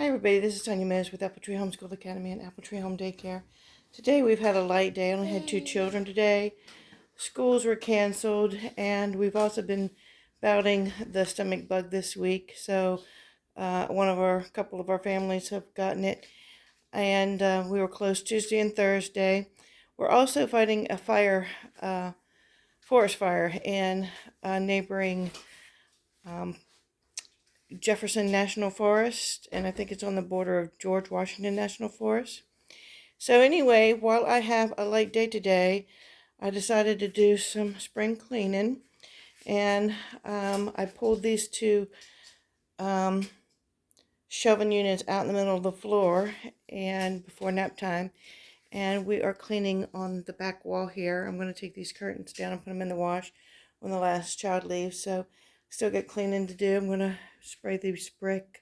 Hi everybody, this is Tanya Meadows with Apple Tree Homeschool Academy and Apple Tree Home Daycare. Today we've had a light day. I only had 2 children today. Schools were canceled and we've also been battling the stomach bug this week. So couple of our families have gotten it, and we were closed Tuesday and Thursday. We're also fighting a fire, forest fire in neighboring Jefferson National Forest, and I think it's on the border of George Washington National Forest. So anyway, while I have a light day today, I decided to do some spring cleaning, and I pulled these 2 shelving units out in the middle of the floor and before nap time, and we are cleaning on the back wall here. I'm going to take these curtains down and put them in the wash when the last child leaves, so still got cleaning to do. I'm going to spray these brick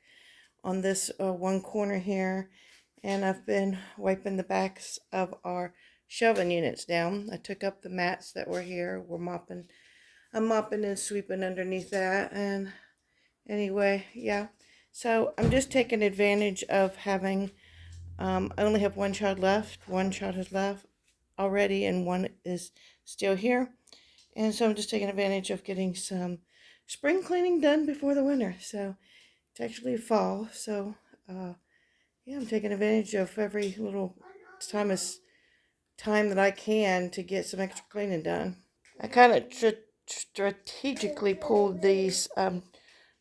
on this one corner here, and I've been wiping the backs of our shelving units down. I took up the mats that were here. I'm mopping and sweeping underneath that, and anyway, yeah. So I'm just taking advantage of having, I only have 1 child left. 1 child has left already, and 1 is still here. And so I'm just taking advantage of getting some spring cleaning done before the winter. So it's actually fall, so yeah, I'm taking advantage of every little time that I can to get some extra cleaning done. I kind of strategically pulled these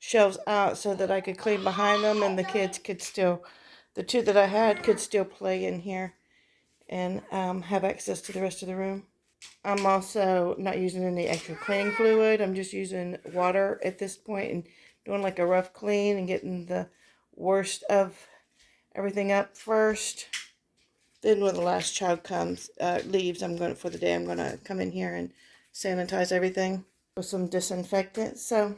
shelves out so that I could clean behind them, and the kids could still, the 2 that I had could still play in here and have access to the rest of the room. I'm also not using any extra cleaning fluid. I'm just using water at this point and doing like a rough clean and getting the worst of everything up first. Then when the last child leaves, for the day, I'm going to come in here and sanitize everything with some disinfectant. So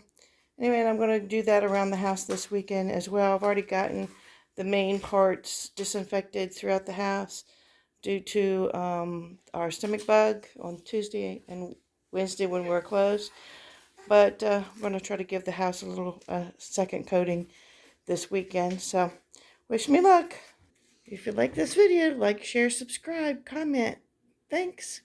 anyway, I'm going to do that around the house this weekend as well. I've already gotten the main parts disinfected throughout the house due to our stomach bug on Tuesday and Wednesday when we're closed. But I'm going to try to give the house a little second coating this weekend. So wish me luck. If you like this video, like, share, subscribe, comment. Thanks.